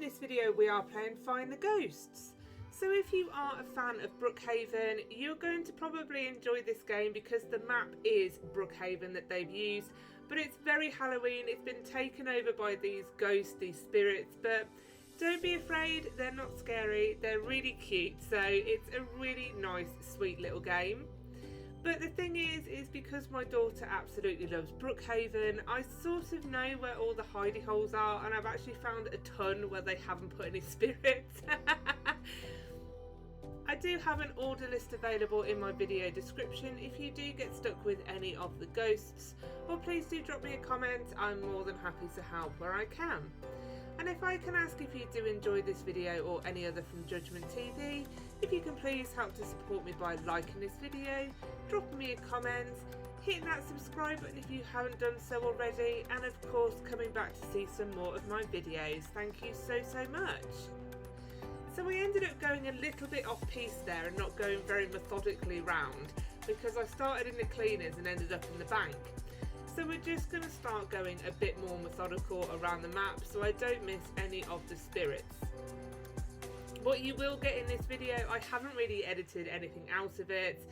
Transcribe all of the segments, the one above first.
this video we are playing Find the Ghosts. So if you are a fan of Brookhaven, you're going to probably enjoy this game because the map is Brookhaven that they've used, but it's very Halloween. It's been taken over by these ghosts, these spirits, but don't be afraid, they're not scary, they're really cute, so it's a really nice, sweet little game. But the thing is because my daughter absolutely loves Brookhaven, I sort of know where all the hidey holes are, and I've actually found a ton where they haven't put any spirits. I do have an order list available in my video description if you do get stuck with any of the ghosts, or please do drop me a comment. I'm more than happy to help where I can. And if I can ask, if you do enjoy this video or any other from JudgementTV, if you can please help to support me by liking this video, dropping me a comment, hitting that subscribe button if you haven't done so already, and of course coming back to see some more of my videos. Thank you so much. So we ended up going a little bit off piece there and not going very methodically round, because I started in the cleaners and ended up in the bank. So we're just going to start going a bit more methodical around the map so I don't miss any of the spirits. What you will get in this video, I haven't really edited anything out of it,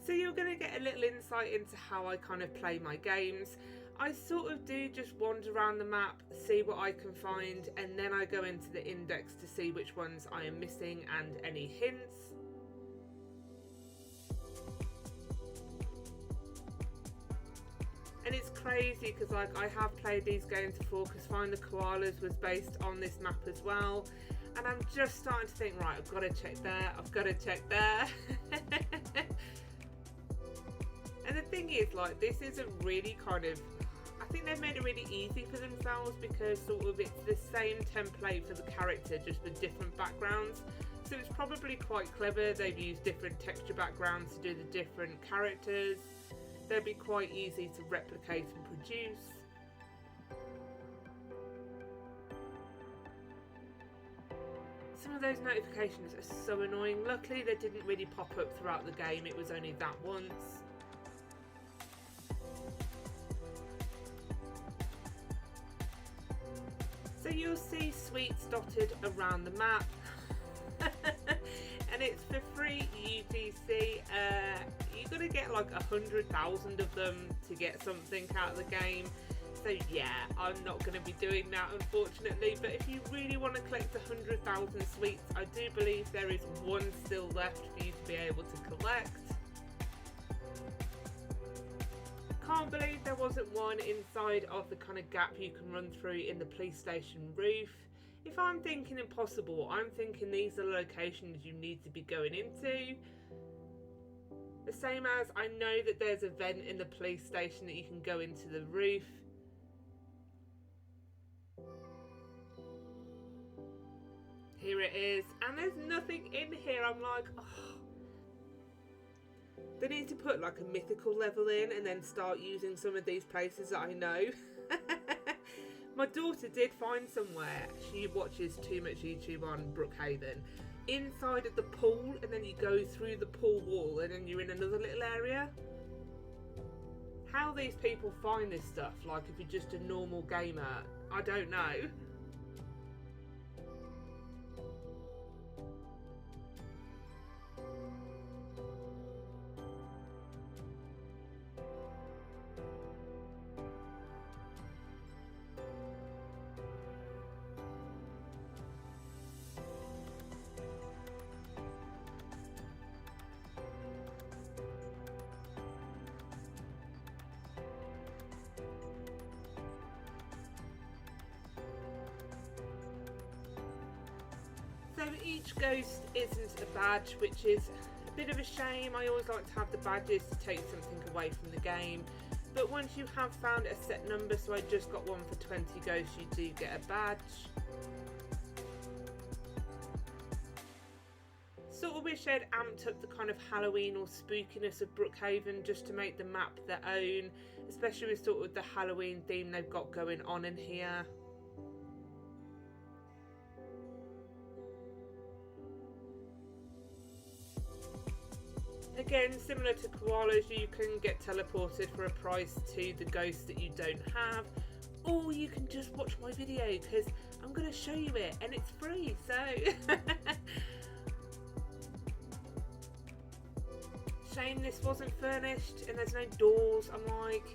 so you're going to get a little insight into how I kind of play my games. I sort of do just wander around the map, see what I can find, and then I go into the index to see which ones I am missing and any hints. And it's crazy because like I have played these games before, because Find the Koalas was based on this map as well, and I'm just starting to think, right, I've got to check there, I've got to check there. And the thing is, like, this is a really kind of, I think they've made it really easy for themselves, because sort of it's the same template for the character just with different backgrounds. So it's probably quite clever. They've used different texture backgrounds to do the different characters. They'll be quite easy to replicate and produce. Some of those notifications are so annoying. Luckily they didn't really pop up throughout the game, it was only that once. So you'll see sweets dotted around the map. And it's for free UTC. You're gonna get like 100,000 of them to get something out of the game. So yeah, I'm not going to be doing that unfortunately, but if you really want to collect 100,000 sweets, I do believe there is one still left for you to be able to collect. Can't believe there wasn't one inside of the kind of gap you can run through in the police station roof. If I'm thinking impossible, I'm thinking these are locations you need to be going into. The same as I know that there's a vent in the police station that you can go into the roof. Here it is, and there's nothing in here. I'm like, oh. They need to put like a mythical level in and then start using some of these places that I know. My daughter did find somewhere, she watches too much YouTube on Brookhaven, inside of the pool, and then you go through the pool wall and then you're in another little area. How these people find this stuff, like if you're just a normal gamer, I don't know. So each ghost isn't a badge, which is a bit of a shame. I always like to have the badges to take something away from the game. But once you have found a set number, so I just got one for 20 ghosts, you do get a badge. Sort of wish I'd amped up the kind of Halloween or spookiness of Brookhaven just to make the map their own, especially with sort of the Halloween theme they've got going on in here. Again, similar to koalas, you can get teleported for a price to the ghosts that you don't have, or you can just watch my video, because I'm going to show you it, and it's free, so shame this wasn't furnished and there's no doors. I'm like,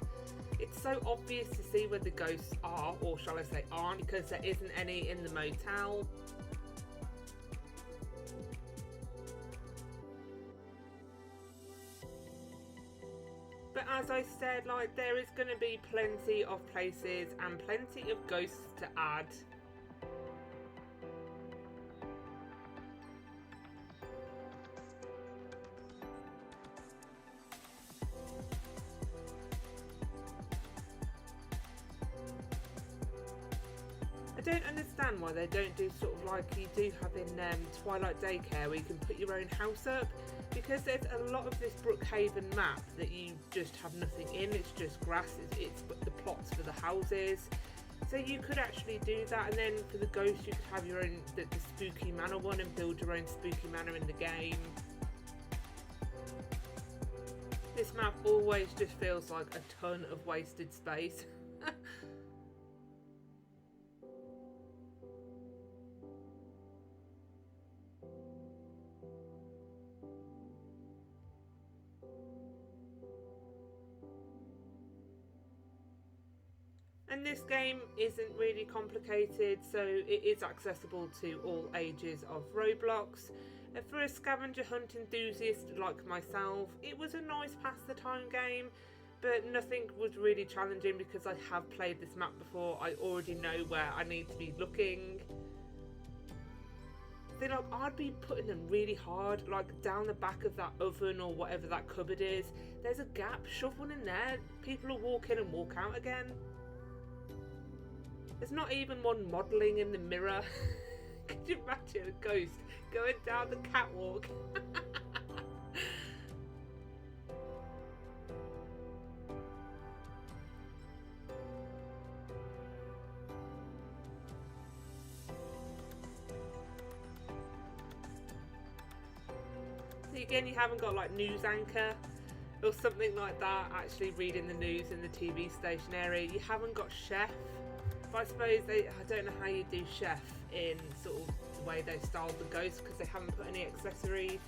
it's so obvious to see where the ghosts are, or shall I say aren't, because there isn't any in the motel. But as I said, like, there is going to be plenty of places and plenty of ghosts to add. I don't understand why they don't do sort of like you do have in Twilight Daycare, where you can put your own house up, because there's a lot of this Brookhaven map that you just have nothing in. It's just grass, it's the plots for the houses. So you could actually do that, and then for the ghosts you could have your own, the spooky manor one, and build your own spooky manor in the game. This map always just feels like a ton of wasted space. And this game isn't really complicated, so it is accessible to all ages of Roblox. And for a scavenger hunt enthusiast like myself, it was a nice pass the time game, but nothing was really challenging because I have played this map before. I already know where I need to be looking. Then like, I'd be putting them really hard, like down the back of that oven or whatever that cupboard is. There's a gap, shove one in there. People will walk in and walk out again. There's not even one modelling in the mirror. Could you imagine a ghost going down the catwalk? So again, you haven't got like news anchor or something like that, actually reading the news in the TV station area. You haven't got chef. But I suppose I don't know how you do chef in sort of the way they styled the ghost, because they haven't put any accessories.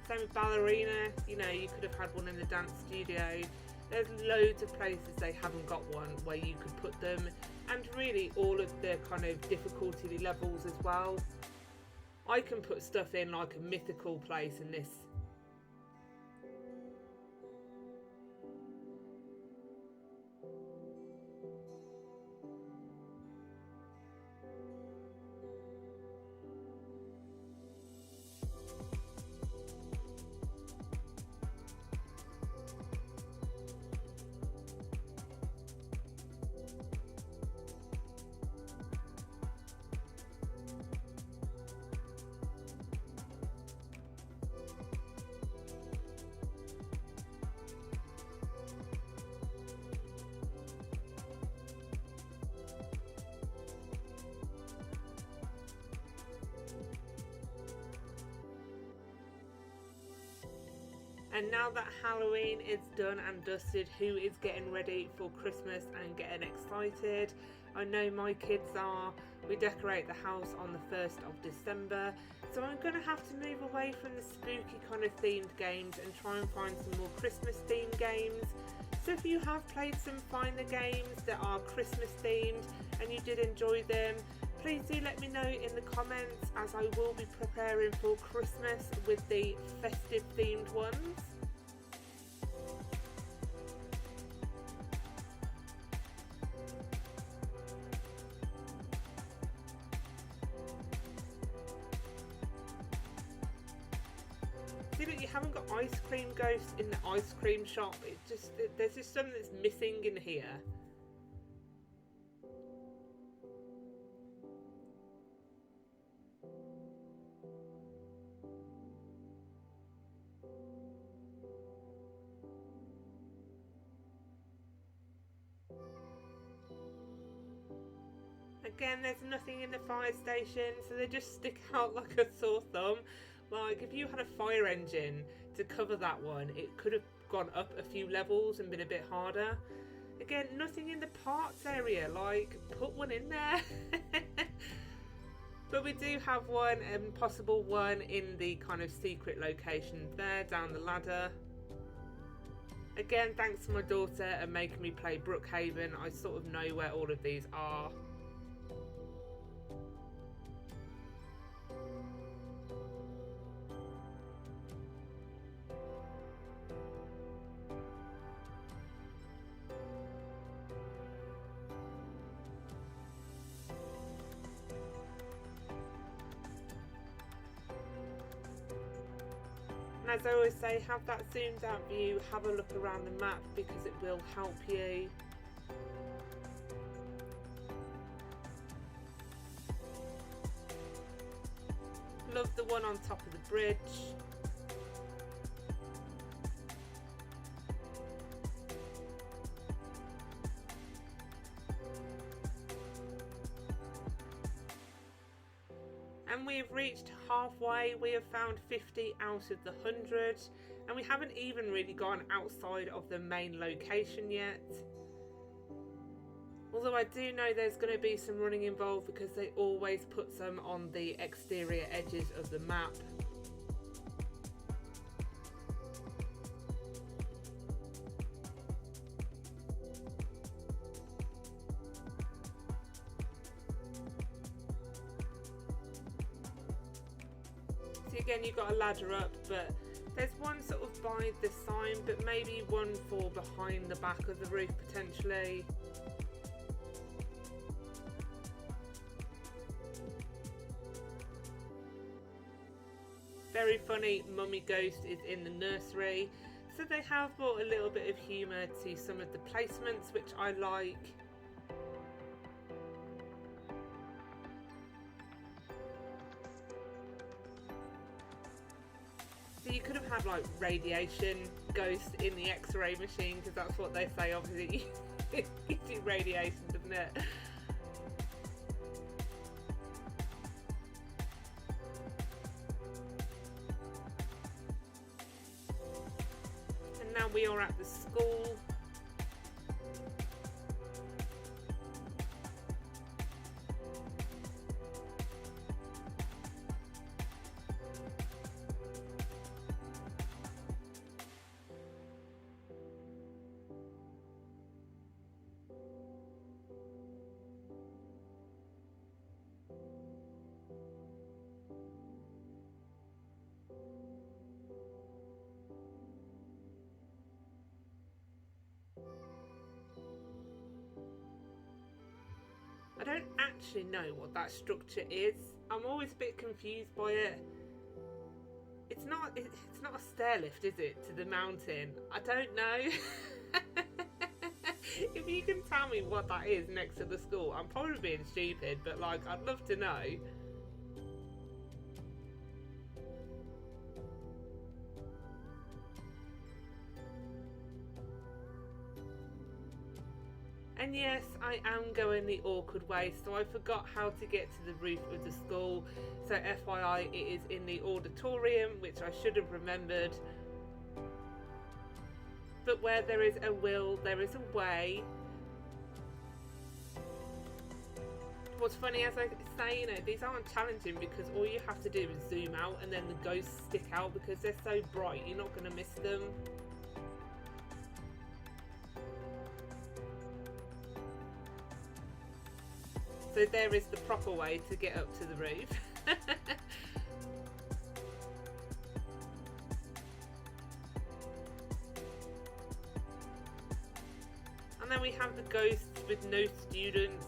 Same with ballerina, you know, you could have had one in the dance studio. There's loads of places they haven't got one where you could put them, and really all of the kind of difficulty levels as well. I can put stuff in like a mythical place in this. And now that Halloween is done and dusted, who is getting ready for Christmas and getting excited? I know my kids are. We decorate the house on the 1st of December, so I'm going to have to move away from the spooky kind of themed games and try and find some more Christmas themed games. So if you have played some Find the games that are Christmas themed and you did enjoy them, please do let me know in the comments, as I will be preparing for Christmas with the festive themed ones. See that you haven't got ice cream ghosts in the ice cream shop. There's just something that's missing in here. Again, there's nothing in the fire station, so they just stick out like a sore thumb. Like, if you had a fire engine to cover that one, it could have gone up a few levels and been a bit harder. Again, nothing in the parts area, like, put one in there. But we do have one, and possible one, in the kind of secret location there down the ladder. Again, thanks to my daughter and making me play Brookhaven, I sort of know where all of these are. And as I always say, have that zoomed out view, have a look around the map because it will help you. Love the one on top of the bridge. And we've reached halfway. We have found 50 out of the 100, and we haven't even really gone outside of the main location yet. Although I do know there's going to be some running involved because they always put some on the exterior edges of the map. So again, you've got a ladder up, but there's one sort of by the sign, but maybe one for behind the back of the roof potentially. Very funny, Mummy Ghost is in the nursery, so they have brought a little bit of humour to some of the placements, which I like. So you could have had like radiation ghost in the X-ray machine, because that's what they say, obviously. It gives you radiation, doesn't it? Now we are at the school. I don't actually know what that structure is. I'm always a bit confused by it. It's not a stair lift, is it, to the mountain? I don't know. If you can tell me what that is next to the school, I'm probably being stupid, but like, I'd love to know. And yes, I am going the awkward way, so I forgot how to get to the roof of the school. So FYI, it is in the auditorium, which I should have remembered. But where there is a will, there is a way. What's funny, as I say, you know, these aren't challenging because all you have to do is zoom out and then the ghosts stick out because they're so bright, you're not going to miss them. So there is the proper way to get up to the roof. And then we have the ghosts with no students.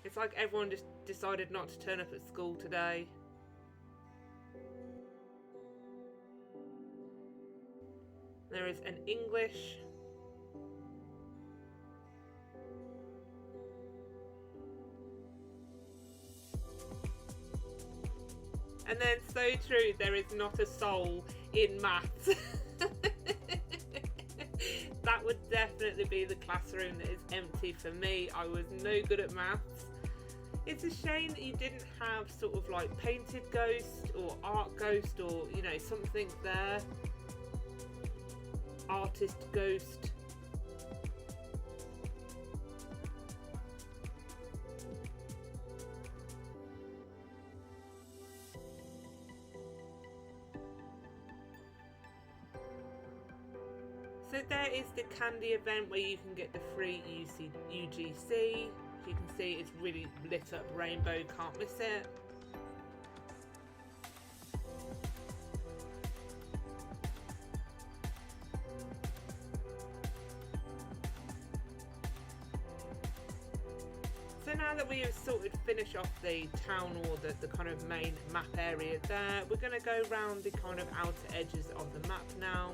It's like everyone just decided not to turn up at school today. There is an English. And then, so true, there is not a soul in maths. That would definitely be the classroom that is empty for me. I was no good at maths. It's a shame that you didn't have sort of like painted ghost or art ghost or, you know, something there. Artist ghost. So there is the candy event where you can get the free UGC. You can see it's really lit up rainbow, can't miss it. So now that we have sort of finished off the town or the kind of main map area there, we're going to go around the kind of outer edges of the map now.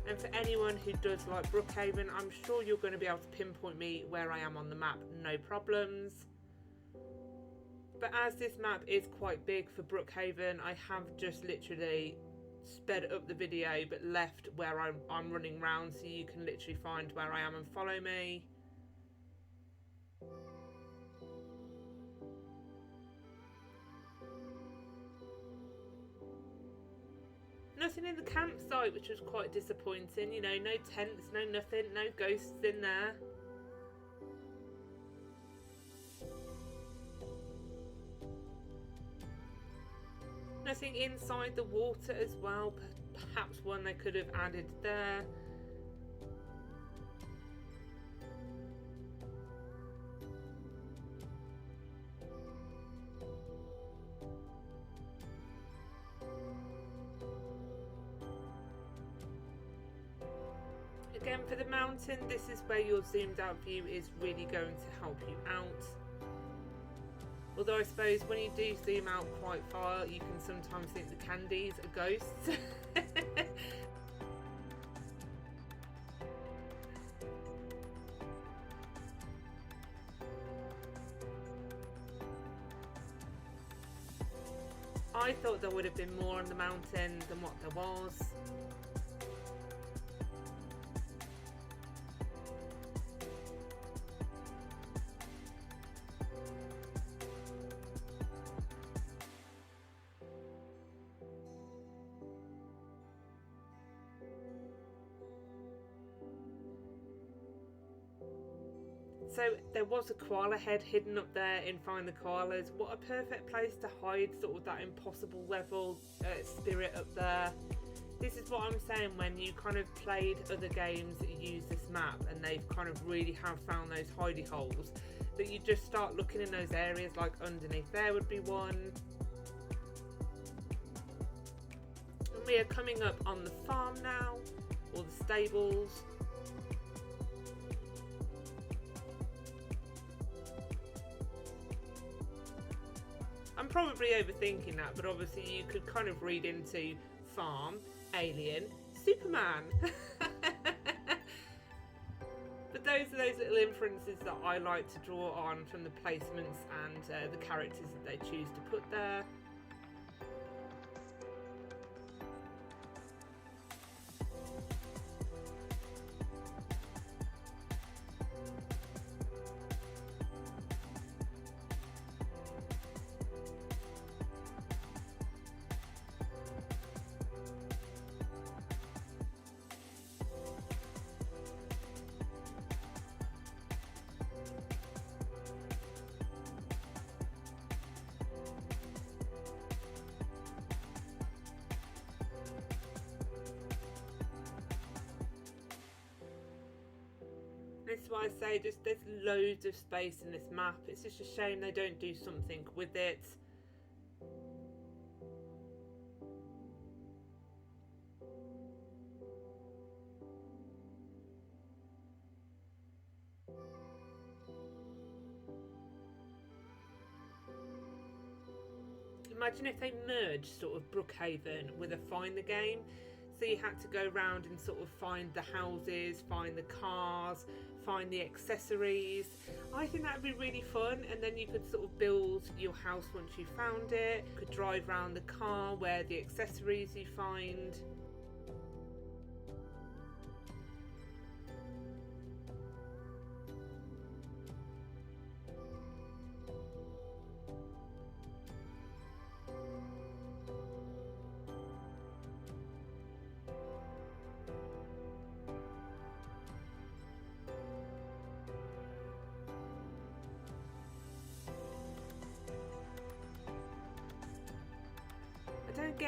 And for anyone who does like Brookhaven, I'm sure you're going to be able to pinpoint me where I am on the map, no problems. But as this map is quite big for Brookhaven, I have just literally sped up the video but left where I'm running around so you can literally find where I am and follow me. Nothing in the campsite, which was quite disappointing. You know, no tents, no nothing, no ghosts in there. Nothing inside the water as well. Perhaps one they could have added there. Again, for the mountain, this is where your zoomed out view is really going to help you out. Although I suppose when you do zoom out quite far, you can sometimes think the candies are ghosts. I thought there would have been more on the mountain than what there was. So there was a koala head hidden up there in Find the Koalas. What a perfect place to hide sort of that impossible level spirit up there. This is what I'm saying when you kind of played other games that use this map and they've kind of really have found those hidey holes, that you just start looking in those areas, like underneath there would be one. And we are coming up on the farm now, or the stables. I'm probably overthinking that, but obviously you could kind of read into farm, alien, Superman. But those are those little inferences that I like to draw on from the placements and the characters that they choose to put there. This is why I say just there's loads of space in this map. It's just a shame they don't do something with it. Imagine if they merged sort of Brookhaven with a Find the Game. So you had to go around and sort of find the houses, find the cars, find the accessories. I think that would be really fun, and then you could sort of build your house once you found it. You could drive around the car where the accessories you find.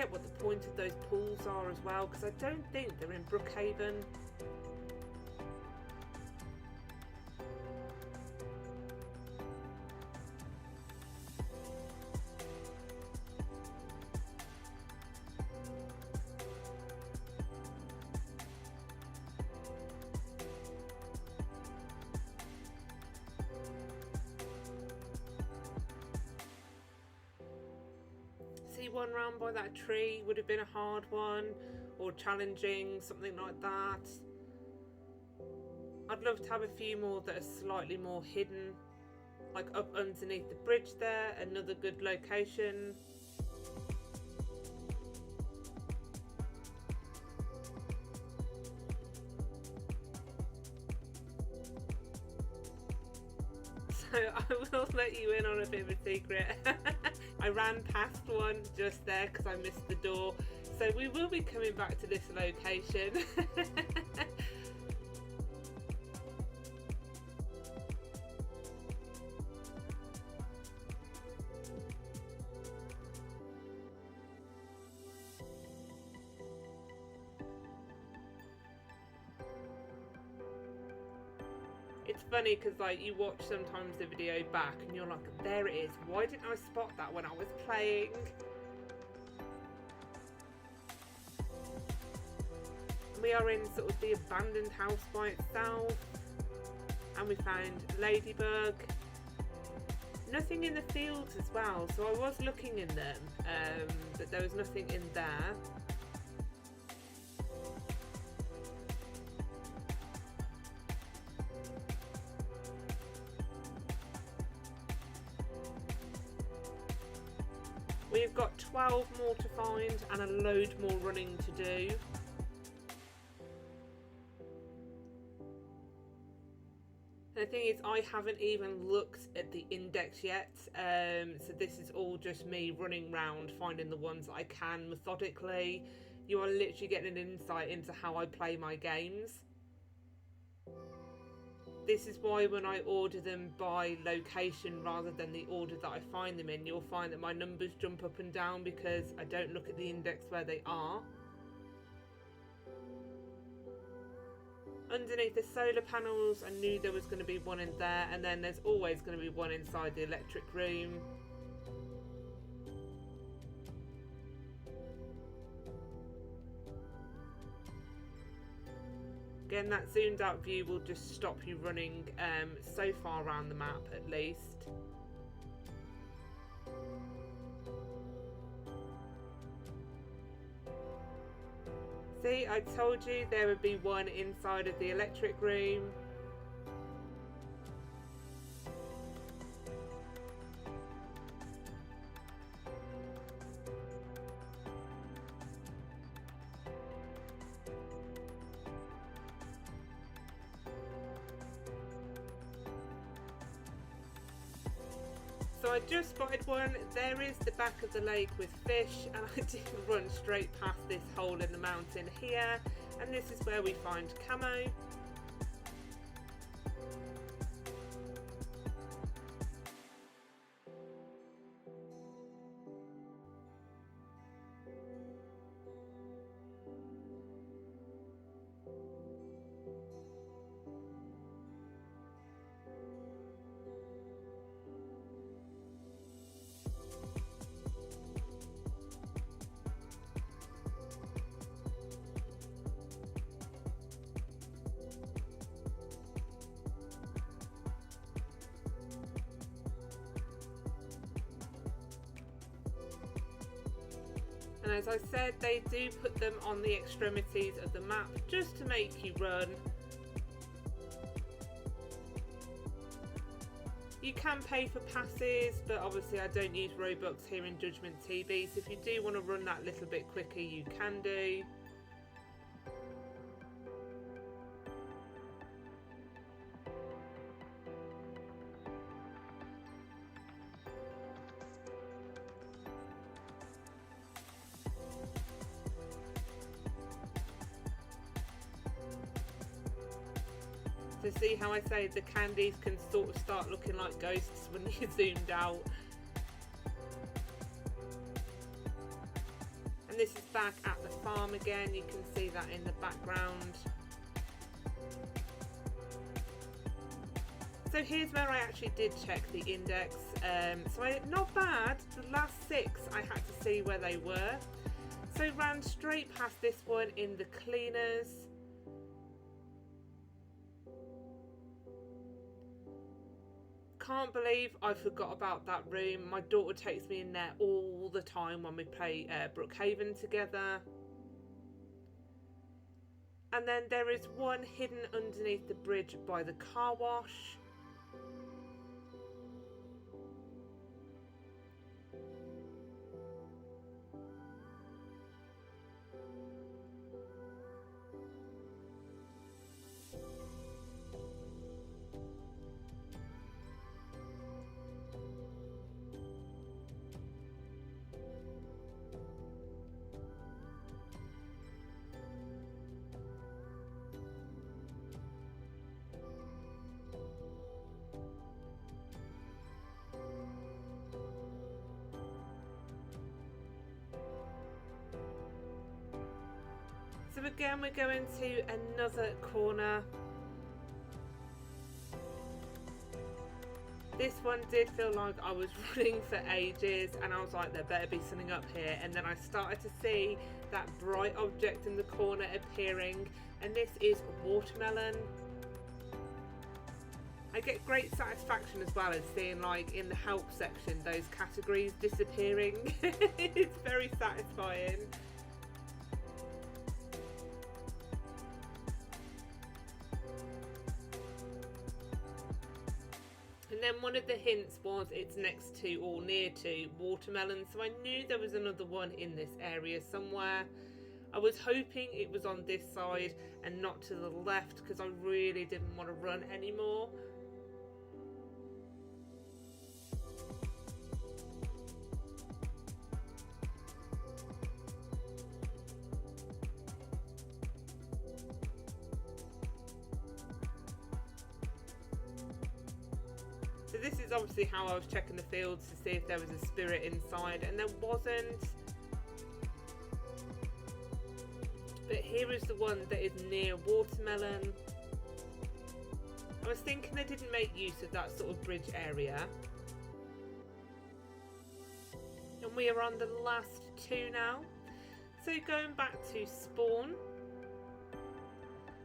forget what the point of those pools are as well, because I don't think they're in Brookhaven. One round by that tree would have been a hard one, or challenging, something like that. I'd love to have a few more that are slightly more hidden, like up underneath the bridge there, another good location. So I will let you in on a bit of a secret. I ran past one just there because I missed the door. So we will be coming back to this location. It's funny because like you watch sometimes the video back and you're like, there it is, why didn't I spot that when I was playing? We are in sort of the abandoned house by itself, and we found ladybug. Nothing in the fields as well, so I was looking in them, but there was nothing in there. We've got 12 more to find and a load more running to do. And the thing is, I haven't even looked at the index yet, so this is all just me running around finding the ones that I can methodically. You are literally getting an insight into how I play my games. This is why when I order them by location rather than the order that I find them in, you'll find that my numbers jump up and down because I don't look at the index where they are. Underneath the solar panels, I knew there was going to be one in there, and then there's always going to be one inside the electric room. Again, that zoomed out view will just stop you running so far around the map at least. See, I told you there would be one inside of the electric room. So I just spotted one. There is the back of the lake with fish, and I did run straight past this hole in the mountain here, and this is where we find camo. And as I said, they do put them on the extremities of the map just to make you run. You can pay for passes, but obviously I don't use Roblox here in JudgementTV, so if you do want to run that little bit quicker, you can do. To see how I say the candies can sort of start looking like ghosts when you zoomed out. And this is back at the farm again. You can see that in the background. So here's where I actually did check the index. Not bad. The last 6 I had to see where they were. So ran straight past this one in the cleaners. Can't believe I forgot about that room. My daughter takes me in there all the time when we play Brookhaven together. And then there is one hidden underneath the bridge by the car wash. So again, we're going to another corner. This one did feel like I was running for ages, and I was like, there better be something up here. And then I started to see that bright object in the corner appearing, and this is watermelon. I get great satisfaction as well as seeing, like, in the help section, those categories disappearing. It's very satisfying. And then one of the hints was it's next to or near to watermelon, so I knew there was another one in this area somewhere. I was hoping it was on this side and not to the left, because I really didn't want to run anymore. So this is obviously how I was checking the fields to see if there was a spirit inside, and there wasn't. But here is the one that is near watermelon. I was thinking they didn't make use of that sort of bridge area. And we are on the last 2 now. So going back to spawn.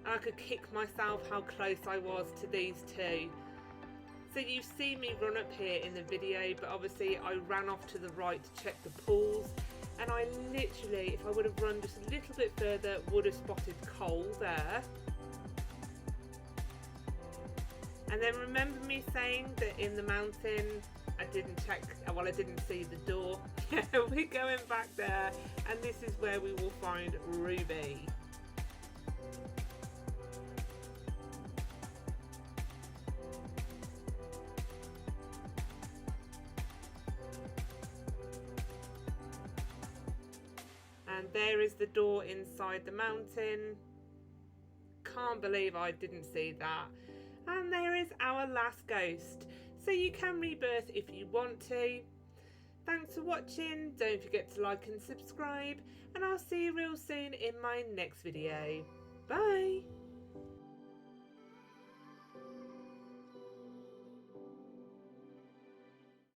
And I could kick myself how close I was to these 2. So you've seen me run up here in the video, but obviously I ran off to the right to check the pools, and I literally, if I would have run just a little bit further, would have spotted coal there. And then remember me saying that in the mountain I didn't check, well, I didn't see the door. Yeah, we're going back there, and this is where we will find Ruby. And there is the door inside the mountain. Can't believe I didn't see that. And there is our last ghost. So you can rebirth if you want to. Thanks for watching. Don't forget to like and subscribe. And I'll see you real soon in my next video. Bye.